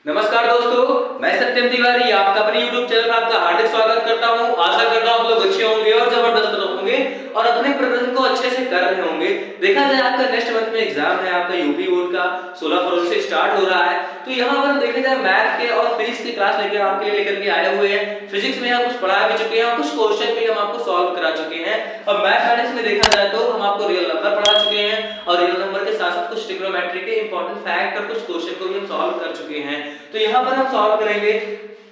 नमस्कार दोस्तों, मैं सत्यम तिवारी आपका अपने YouTube चैनल पर आपका हार्दिक स्वागत करता हूं। आशा करता हूं आप लोग अच्छे होंगे और जबरदस्त होंगे और अपने प्रदर्शन को अच्छे से कर रहे होंगे। देखा जाए आपका नेक्स्ट मंथ में एग्जाम है, आपका यूपी बोर्ड का 16 फरवरी से स्टार्ट हो रहा है। तो यहाँ पर देखा जाए मैथ के और फिजिक्स की क्लास लेकर आपके लिए लेकर के आए हुए हैं। फिजिक्स में हम कुछ पढ़ा भी चुके हैं और कुछ क्वेश्चन भी हम आपको सॉल्व करा चुके हैं। और मैथमेटिक्स में देखा जाए तो हम आपको रियल नंबर पढ़ा चुके हैं और रियल नंबर के साथ साथ कुछ ट्रिग्नोमेट्री के इंपॉर्टेंट फैक्ट और कुछ क्वेश्चन को भी हम सॉल्व कर चुके हैं। तो यहाँ पर हम सॉल्व करेंगे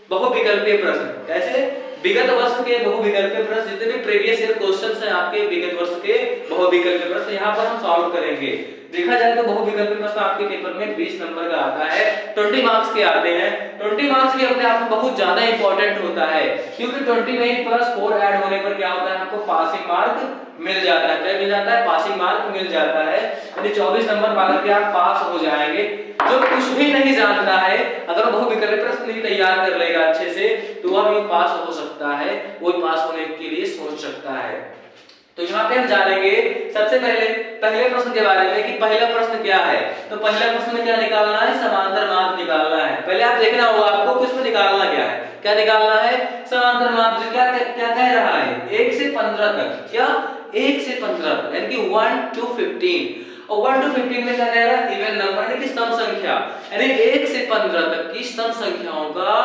बहुविकल्पीय प्रश्न। कैसे? विगत वर्ष के बहुविकल्पीय प्रश्न, जितने भी प्रीवियस ईयर क्वेश्चंस हैं आपके विगत वर्ष के बहुविकल्पीय प्रश्न यहाँ पर हम सॉल्व करेंगे। देखा जाए तो बहुविकल्पीय प्रश्न आपके पेपर में 20 नंबर का आता है, 20 मार्क्स के आते हैं। 20 मार्क्स भी अपने आप में बहुत ज्यादा इंपॉर्टेंट होता है, क्योंकि 20 में +4 ऐड होने पर क्या होता है, हमको पासिंग मार्क मिल जाता है। क्या मिल जाता है? पासिंग मार्क मिल जाता है। यानी 24 नंबर पाकर के आप पास हो जाएंगे। जो कुछ भी नहीं जानता है, अगर बहुविकल्पीय प्रश्न नहीं तैयार कर लेगा अच्छे से, तो वह भी पास हो सकता है, वो पास होने के लिए सोच सकता है। तो यहाँ पे हम जानेंगे सबसे पहले प्रश्न के बारे में कि पहला प्रश्न क्या है। तो पहला प्रश्न में क्या निकालना है? समांतर माध्य निकालना है। पहले आप देखना होगा आपको किसमें निकालना क्या है। क्या निकालना है? समांतर माध्य। क्या क्या कह रहा है? 1 से 15 तक। क्या? 1 से 15 तक, यानी कि 1 to 15। और 1 to 15 में क्या कह रहा है? इवन नंबर, यानी कि सम संख्या, यानी 1 से 15 तक की सम संख्याओं का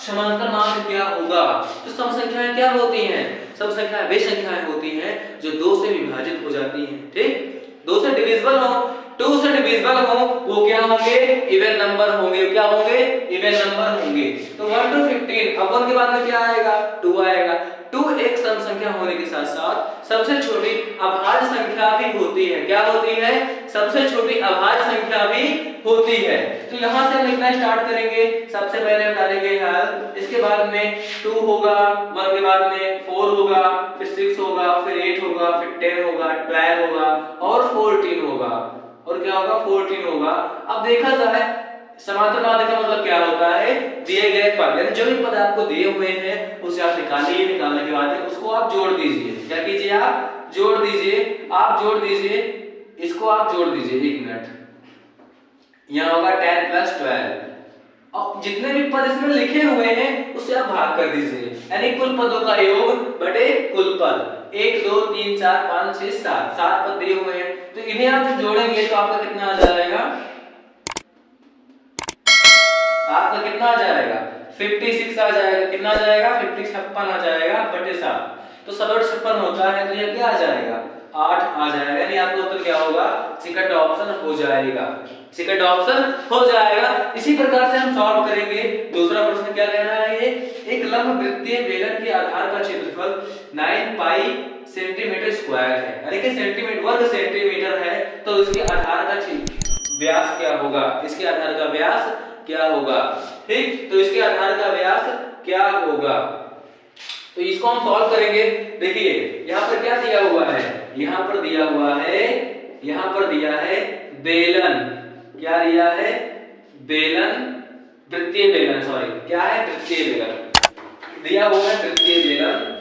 समांतर माध्य क्या होगा। तो सम संख्याएं क्या होती हैं? सम संख्याएं वे संख्याएं होती हैं जो 2 से विभाजित हो जाती हैं। ठीक, 2 से डिविजिबल हो, 2 से डिविजिबल हो, वो क्या होंगे? इवन नंबर होंगे। क्या होंगे? इवन नंबर होंगे। तो 1 to 15, अब 1 के बाद में क्या आएगा? 2 आएगा। 2 एक सम संख्या होने के साथ साथ सबसे छोटी अभाज्य संख्या भी होती है। क्या होती है? सबसे छोटी अभाज्य संख्या भी होती है। तो यहां से हम लिखना स्टार्ट करेंगे। सबसे पहले हम डालेंगे हल, इसके बाद में 2 होगा, 1 के बाद में 4 होगा, फिर 6 होगा, फिर 8 होगा, फिर 10 होगा, 12 होगा और 14 होगा। और क्या होगा? 14 होगा। अब देखा जाए समांतर माध्य का मतलब क्या होता है? दिए गए पद, यानी जो भी पद आपको दिए हुए हैं उसे आप निकालिए। निकालने के बाद उसको आप जोड़ दीजिए। क्या कीजिए? आप जोड़ दीजिए। आप जोड़ दीजिए, इसको आप जोड़ दीजिए। 1 मिनट, यहाँ होगा 10 + 12। अब जितने भी पद इसमें लिखे हुए हैं उसे आप भाग कर दीजिए, यानी कुल पदों का योग बटे कुल पद। 1 2 3 4 5 6 7, 7 पद दिए हुए हैं। तो इन्हें आप जोड़ेंगे तो आपका कितना आ जाएगा? आपका कितना आ जाएगा? 56 आ जाएगा। कितना आ जाएगा? 56 आ जाएगा बटे 7। तो 56 होता है, तो ये क्या आ जाएगा? 8 आ जाएगा। यानी आपका उत्तर क्या होगा? सेकंड ऑप्शन हो जाएगा। सेकंड ऑप्शन हो जाएगा। इसी प्रकार से हम सॉल्व करेंगे। दूसरा प्रश्न क्या कह रहा है? ये एक लंब वृत्तीय बेलन के आधार का क्षेत्रफल 9 पाई सेंटीमीटर स्क्वायर है, यानी कि सेंटीमीटर वर्ग सेंटीमीटर है। तो इसके आधार का व्यास क्या होगा? इसके आधार का व्यास क्या होगा? ठीक, तो इसके आधार का व्यास क्या होगा? तो इसको हम सॉल्व करेंगे। देखिए यहाँ पर क्या दिया हुआ है? यहाँ पर दिया हुआ है, यहाँ पर दिया है बेलन। क्या दिया है? बेलन, वृत्तीय बेलन। सॉरी, क्या है? वृत्तीय बेलन दिया हुआ है। वृत्तीय बेलन,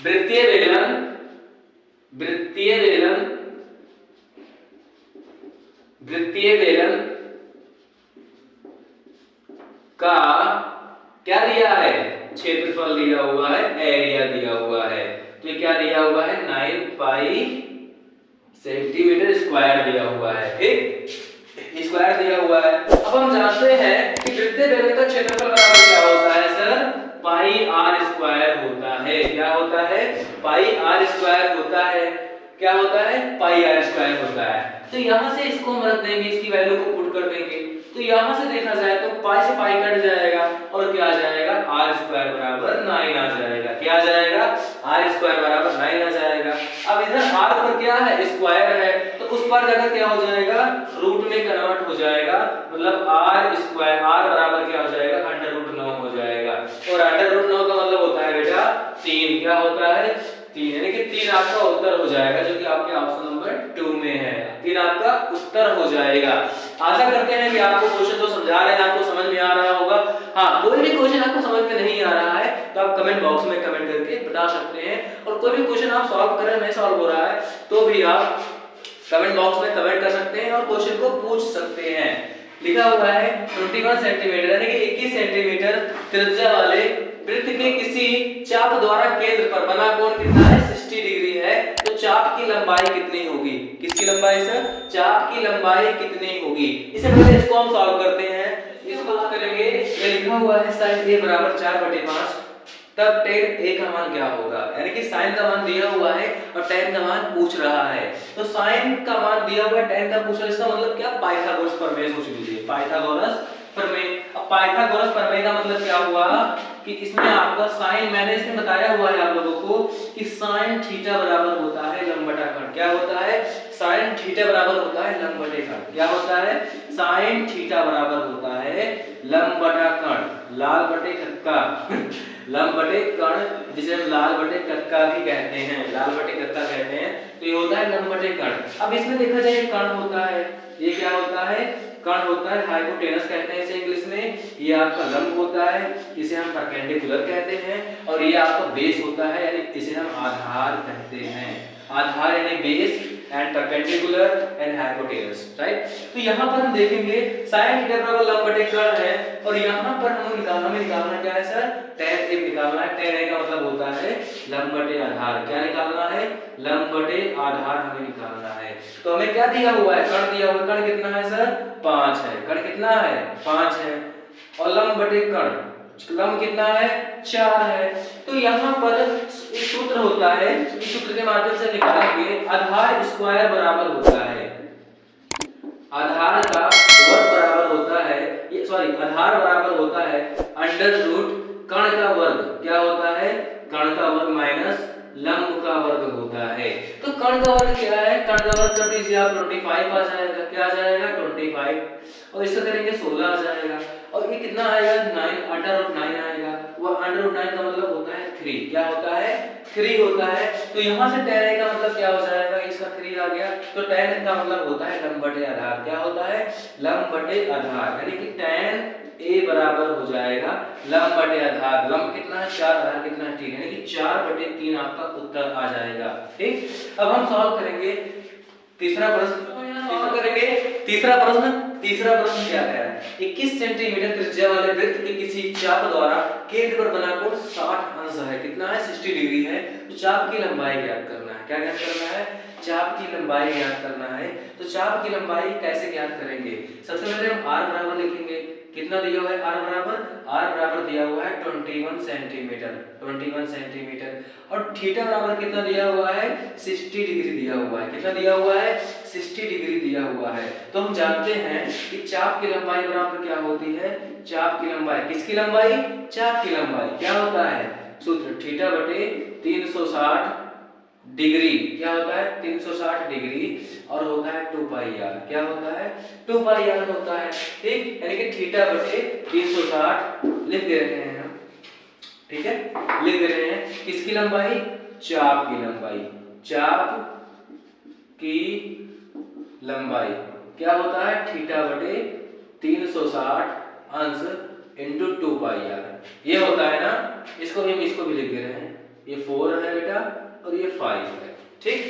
वृत्तीय बेलन, वृत्तीय बेलन, वृत्तीय बेलन का क्या दिया है? क्षेत्रफल दिया हुआ है, एरिया दिया हुआ है। तो ये क्या दिया हुआ है? 9 पाई सेंटीमीटर स्क्वायर दिया हुआ है। ठीक, स्क्वायर दिया हुआ है। अब हम जानते हैं कि वृत्तीय बेलन का क्षेत्रफल बराबर क्या होता है? सर, पाई आर स्क्वायर होता है। क्या होता है? पाई आर स्क्वायर होता है। क्या होता है? पाई आर स्क्वायर होता है। तो यहां से इसको हम रख देंगे, इसकी वैल्यू को पुट कर देंगे। तो यहां से देखा जाए तो पाई से पाई कट जाएगा और क्या आ जाएगा? आर स्क्वायर बराबर 9 आ जाएगा। क्या आ जाएगा? आर स्क्वायर बराबर 9 आ जाएगा। अब इधर आर पर क्या है? स्क्वायर है, तो उस पर जगह क्या हो जाएगा? रूट में कन्वर्ट हो जाएगा। मतलब आर स्क्वायर, आर बराबर क्या हो जाएगा? √9 हो जाएगा। और √9 का मतलब होता है बेटा 3। क्या होता है? 3, यानी कि 3 आपका उत्तर हो जाएगा, जो कि आपके ऑप्शन नंबर 2 में है। 3 आपका उत्तर हो जाएगा। आशा करते हैं कि आपको क्वेश्चन तो समझा रहे हैं, आपको समझ में आ रहा होगा। हाँ, कोई भी क्वेश्चन आपको समझ में नहीं आ रहा है तो आप कमेंट बॉक्स में कमेंट करके बता सकते हैं। और कोई भी क्वेश्चन आप सॉल्व कर रहे हैं, नहीं सॉल्व हो रहा है, तो भी आप कमेंट बॉक्स में कमेंट कर सकते हैं और क्वेश्चन को पूछ सकते हैं। लिखा हुआ है 21 सेंटीमीटर यानी कि 21 सेंटीमीटर त्रिज्या वाले वृत्त के किसी चाप द्वारा केंद्र पर बना कोण कितना है 60 डिग्री है। तो चाप की लंबाई कितनी होगी, किसकी लंबाई सर, चाप की लंबाई कितनी होगी। इससे पहले इसको हम सॉल्व करते हैं। इसको करेंगे, ये लिखा हुआ है sin a बराबर 4/5, तब tan a का मान क्या होगा, यानी कि sin का मान दिया हुआ है और tan का मान पूछ रहा है। तो sin का मान दिया हुआ है, tan का पूछ रहा है, इसका मतलब क्या, पाइथागोरस प्रमेय सोच लीजिए, पाइथागोरस प्रमेय। अब पाइथागोरस प्रमेय का मतलब क्या हुआ कि इसमें आपका sin, मैंने इसमें बताया हुआ है आप लोगों को कि sin थीटा बराबर होता है लंब बटा कर्ण। क्या होता है, sin थीटा बराबर होता है लंब बटे कर्ण। क्या होता है, sin थीटा बराबर होता है लंब बटा कर्ण, लाल बटे कक्का लंब बटे कर्ण, जिसे हम लाल बटे कक्का भी कहते हैं, लाल बटे कक्का कहते हैं। तो ये होता है लंब बटे कर्ण। अब इसमें देखा जाए कर्ण होता है, ये क्या होता है, कर्ण होता है, हाइपोटेनस कहते हैं इसे इंग्लिश में। ये आपका लंब होता है, इसे हम परपेंडिकुलर कहते हैं। और ये आपका बेस होता है, यानी इसे हम आधार कहते हैं। आधार यानी base and perpendicular and hypotenuse, right. तो यहाँ पर हम देखेंगे sin थीटा बराबर लंब बटे कर्ण है, और यहाँ पर हमें निकालना क्या है सर, tan a निकालना है। tan a का मतलब होता है लंब बटे आधार। क्या निकालना है, लंब बटे आधार हमें निकालना है। तो हमें क्या दिया हुआ है, कर्ण दिया हुआ है। कर्ण कितना है सर, 5 है। कर्ण कितना है, 5 है। और लंब बटे कर्ण, लंब कितना है, 4 है। तो यहाँ पर एक सूत्र होता है, इस सूत्र के माध्यम से निकालेंगे, आधार स्क्वायर बराबर होता है, आधार का वर्ग बराबर होता है, ये सॉरी आधार बराबर होता है अंडर रूट कर्ण का वर्ग। क्या होता है, कर्ण का वर्ग माइनस लंब का वर्ग होता है। तो कर्ण का वर्ग क्या है, कर्ण का वर्ग कर दीजिए आप, 25 आ जाएगा। क्या आ जाएगा, 25, और इससे करेंगे 16 आ जाएगा। और ये कितना आएगा, 9, अंडर रूट 9 आएगा। वो अंडर रूट 9 का मतलब होता है 3। क्या होता है, 3 होता है। तो यहाँ से tan a का मतलब क्या हो जाएगा, इसका 3 आ गया। तो tan a का मतलब होता है लंब बटे आधार। क्या होता है, लंब बटे आधार, यानी कि tan a बराबर हो जाएगा लंब बटे आधार। लंब कितना है, 4, आधार कितना है, 3, यानी कि 4/3 आपका उत्तर आ जाएगा। ठीक, अब हम सॉल्व करेंगे तीसरा प्रश्न करेंगे। तीसरा प्रश्न क्या है, 21 सेंटीमीटर त्रिज्या वाले वृत्त के किसी चाप द्वारा केंद्र पर बना कोण 60 अंश है। कितना है, 60 डिग्री है। तो चाप की लंबाई ज्ञात करना है। क्या ज्ञात करना है, चाप की लंबाई ज्ञात करना है। तो चाप की लंबाई कैसे ज्ञात करेंगे, सबसे पहले हम r बराबर लिखेंगे। कितना दिया हुआ है, r बराबर दिया हुआ है 21 सेंटीमीटर। और थीटा बराबर कितना दिया हुआ है, 60 डिग्री दिया हुआ है। कितना दिया हुआ है, 60 डिग्री दिया हुआ है। तो हम जानते हैं कि चाप की लंबाई बराबर क्या होती है, चाप की लंबाई, किसकी लंबाई, चाप की लंबाई। क्या होता है, सूत्र थीटा बटे 360 डिग्री। क्या होता है, 360 डिग्री, और होता है 2 पाई r। क्या होता है, 2 पाई r होता है। ठीक, यानी कि थीटा बटे 360 लिख दे रहे हैं हम। ठीक है, लिख दे रहे हैं किसकी लंबाई, चाप की लंबाई। चाप की लंबाई क्या होता है, थीटा बटे 360 अंश इंटू 2 पाई r। ये होता है ना, इसको भी लिख दे रहे हैं। ये 4 है बेटा, और ये 5 है। ठीक,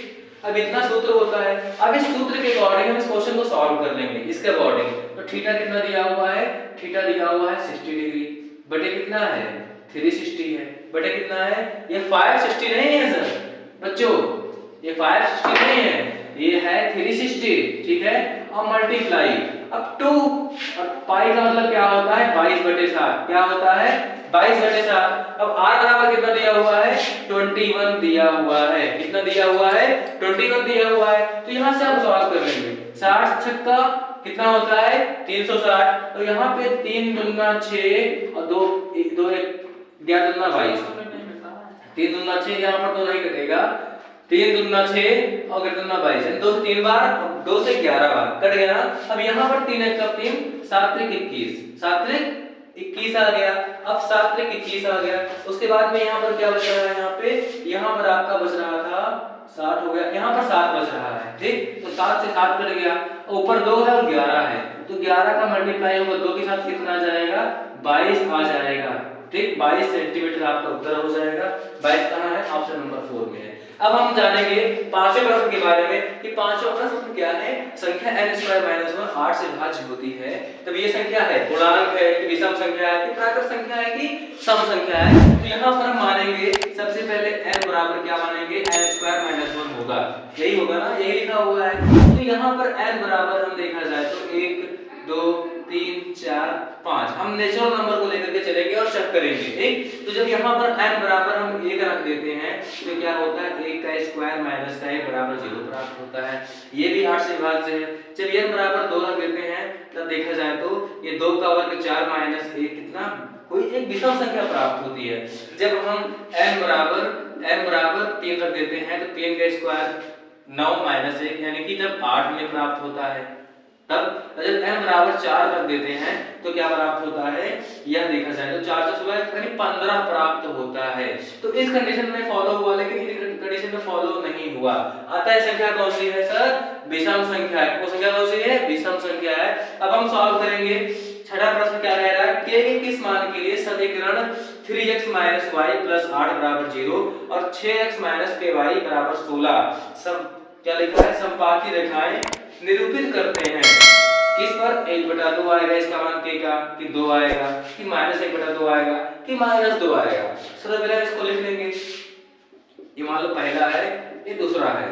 अब इतना सूत्र होता है। अब इस सूत्र के अकॉर्डिंग हम इस क्वेश्चन को सॉल्व कर लेंगे इसके अकॉर्डिंग। तो थीटा कितना दिया हुआ है, थीटा दिया हुआ है 60 डिग्री, बटे कितना है, 360 है, बटे कितना है, ये 560 नहीं है सर बच्चों, ये 560 नहीं है, ये है 360। ठीक है, और मल्टीप्लाई अब 2, और पाई का मतलब क्या होता है, 22/7। क्या होता है, 22/7। अब r बराबर कितना दिया हुआ है, 21 दिया हुआ है। कितना दिया हुआ है, 21 दिया हुआ है। तो यहाँ से हम सॉल्व कर लेंगे। 60 छक्का कितना होता है, 360। तो यहाँ पे 3 दूना 6 और 2 1 2 1 11 दूना 22, 3 दूना 6, यहाँ पर 2 नहीं कटेगा, 3 दूना 6 और 11 दूना 22, 2 से 3 बार, 2 से 11 बार कट गया ना। अब यहाँ पर 3 1 का 3, 7 3 21, 7 3 21 आ गया। अब 7 3 21 आ गया। उसके बाद में यहाँ पर क्या बच रहा है, यहाँ पर आपका बच रहा था 60 हो गया, यहाँ पर 7 बच रहा है। ठीक, तो 7 से 7 कट गया, ऊपर 2 है और 11 है। तो 11 का मल्टीप्लाई होगा 2 के साथ, कितना आ जाएगा, 22 आ जाएगा। ठीक 22 सेंटीमीटर आपका उत्तर हो जाएगा। 22 कहाँ है? ऑप्शन नंबर 4 में है। अब हम जानेंगे पांचवें प्रश्न के बारे में कि पांचवा प्रश्न क्या है। संख्या n² - 1 8 से विभाज्य होती है, तब ये संख्या है पूर्णांक है कि विषम संख्या है कि प्राकृत संख्या है कि सम संख्या है। तो यहाँ पर हम मानेंगे सबसे पहले n बराबर क्या मानेंगे? n² - 1 होगा, यही होगा ना, यही लिखा हुआ है। तो यहाँ पर n बराबर हम देखा जाए तो 1 2 3 4 5 हम नेचुरल नंबर को लेकर के चलेंगे और चेक करेंगे, ठीक। तो जब यहाँ पर n बराबर हम 1 रख देते हैं तो क्या होता है? 1 का स्क्वायर माइनस का 1 बराबर 0 प्राप्त होता है। ये भी 8 से विभाज्य है। चलिए n बराबर 2 रख देते हैं, तब देखा जाए तो ये 2 का वर्ग 4 माइनस 1 कितना? कोई एक विषम संख्या प्राप्त होती है। जब हम n बराबर 3 रख देते हैं तो 3 का स्क्वायर 9 माइनस 1 यानी कि जब 8 हमें प्राप्त होता है। तब जब n बराबर 4 रख देते हैं तो क्या प्राप्त होता है? यह देखा जाए तो 4 से 16 यानी 15 प्राप्त होता है। तो इस कंडीशन में फॉलो हुआ, लेकिन इस कंडीशन में फॉलो नहीं हुआ। अतः संख्या कौन सी है सर? विषम संख्या है। वो संख्या कौन सी है? विषम संख्या है। अब हम सॉल्व करेंगे। छठा प्रश्न क्या कह रहा है? k के किस मान के लिए समीकरण 3x - y + 8 = 0 और 6x - ky = 16 सब क्या लिखा है? समपाती रेखाएं निरूपित करते हैं। किस पर? 1/2 आएगा इसका मान k का, कि 2 आएगा, कि -1/2 आएगा, कि -2 आएगा। सबसे पहले इसको लिख लेंगे। ये मान लो पहला है, ये दूसरा है,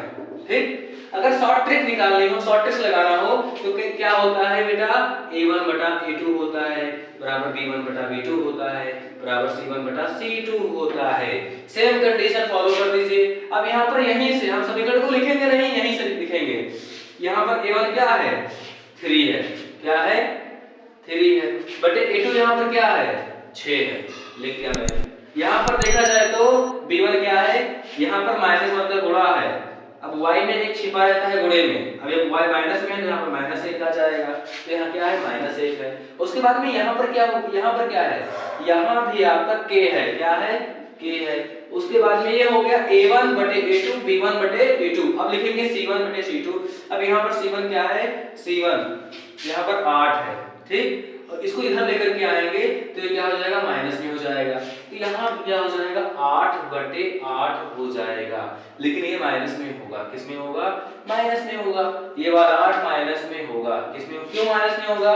ठीक। अगर शॉर्ट ट्रिक निकालनी हो, शॉर्ट ट्रिक लगाना हो तो क्या होता है बेटा? a1/a2 होता है बराबर b1/b2 होता है बराबर c1/c2 होता है। सेम कंडीशन फॉलो कर दीजिए। अब यहाँ पर यहीं से हम समीकरण को लिखेंगे नहीं, यहीं से लिखेंगे। यहाँ पर a1 क्या है? 3 है। क्या है? 3 है बटे a2 यहाँ पर क्या है? 6 है। लिख दिया मैंने। यहाँ पर देखा जाए तो b1 क्या है? यहाँ पर -1 का गुणा है। अब y में एक छिपा रहता है गुणे में। अब जब y माइनस में है तो यहाँ पर -1 आ जाएगा, तो यहाँ क्या है? -1 है। उसके बाद में यहाँ पर क्या होगा? यहाँ पर क्या है? यहाँ भी आपका k है। क्या है? k है। उसके बाद में ये हो गया a1/a2 b1/b2। अब लिखेंगे c1/c2। अब यहाँ पर c1 क्या है? c1 यहाँ पर 8 है, ठीक। और इसको इधर लेकर के आएंगे तो ये क्या हो जाएगा? माइनस में हो जाएगा। तो यहाँ क्या हो जाएगा? 8/8 हो जाएगा, लेकिन ये माइनस में होगा। किस में होगा? माइनस में होगा। ये वाला 8 माइनस में होगा। किस में? क्यों माइनस में होगा?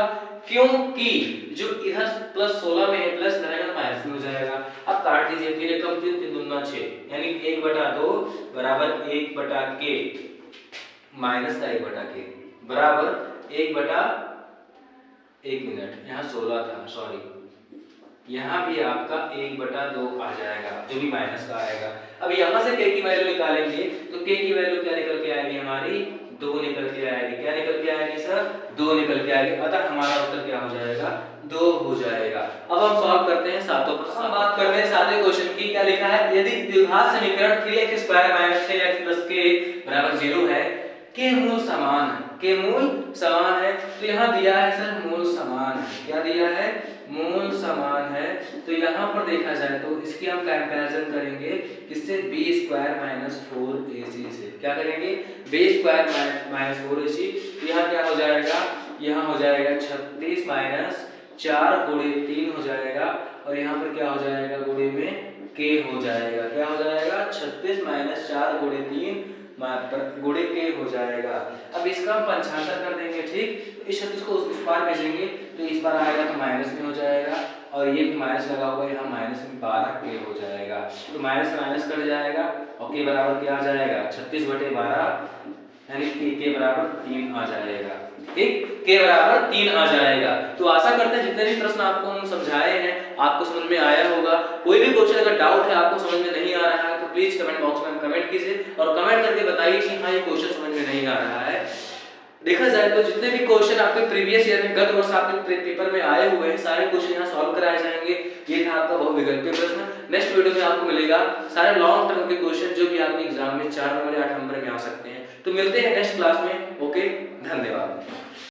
क्योंकि जो इधर +16 में है प्लस रहेगा माइनस में हो जाएगा। अब काट दीजिए। 3 एकम 3 3 दूना 6 यानी 1/2 बराबर 1/k माइनस का 1/k बराबर 1 मिनट। यहाँ 16 था, सॉरी। यहाँ भी आपका 1/2 आ जाएगा, जो भी माइनस का आएगा। अब यहाँ से k की वैल्यू निकालेंगे तो k की वैल्यू क्या निकल के आएगी? हमारी 2 निकल के आएगी। क्या निकल के आएगी सर? 2 निकल के आएगी। अतः हमारा उत्तर क्या हो जाएगा? 2 हो जाएगा। अब हम सॉल्व करते हैं सातों प्रश्न। हम बात करते हैं सातवें क्वेश्चन की। क्या लिखा है? यदि द्विघात समीकरण 3x² - 6x + k = 0 है, के मूल समान है। के मूल समान है तो यहाँ दिया है सर मूल समान है। क्या दिया है? मूल समान है। तो यहाँ पर देखा जाए तो इसकी हम कंपैरिजन करेंगे किससे? b² - 4ac से। क्या करेंगे? b² - 4ac। तो यहाँ क्या हो जाएगा? यहाँ हो जाएगा 36 - 4 × 3 हो जाएगा और यहाँ पर क्या हो जाएगा? गुणे में k हो जाएगा। क्या हो जाएगा? 36 - 4 × 3 गुणे k हो जाएगा। अब इसका हम पंचांतर कर देंगे, ठीक। तो इस 36 को उस पार भेजेंगे तो इस पार आएगा तो माइनस में हो जाएगा और ये भी माइनस लगा हुआ है, यहाँ -12k हो जाएगा। तो माइनस कट जाएगा और k बराबर क्या आ जाएगा? 36/12 यानी k बराबर 3 आ जाएगा, ठीक। k बराबर 3 आ जाएगा। तो आशा करते हैं जितने भी प्रश्न आपको हम समझाए हैं आपको समझ में आया होगा। कोई भी क्वेश्चन अगर डाउट है, आपको समझ में नहीं आ रहा है तो प्लीज कमेंट बॉक्स में कमेंट कीजिए और कमेंट करके बताइए कि हाँ ये क्वेश्चन समझ में नहीं आ रहा है। देखा जाए तो जितने भी क्वेश्चन आपके प्रीवियस ईयर में गत वर्ष आपके पेपर में आए हुए हैं सारे क्वेश्चन यहाँ सॉल्व कराए जाएंगे। ये था आपका बहुविकल्पीय प्रश्न। नेक्स्ट वीडियो में आपको मिलेगा सारे लॉन्ग टर्म के क्वेश्चन जो कि आपके एग्जाम में 4 नंबर या 8 नंबर में आ सकते हैं। तो मिलते हैं नेक्स्ट क्लास में। ओके, धन्यवाद।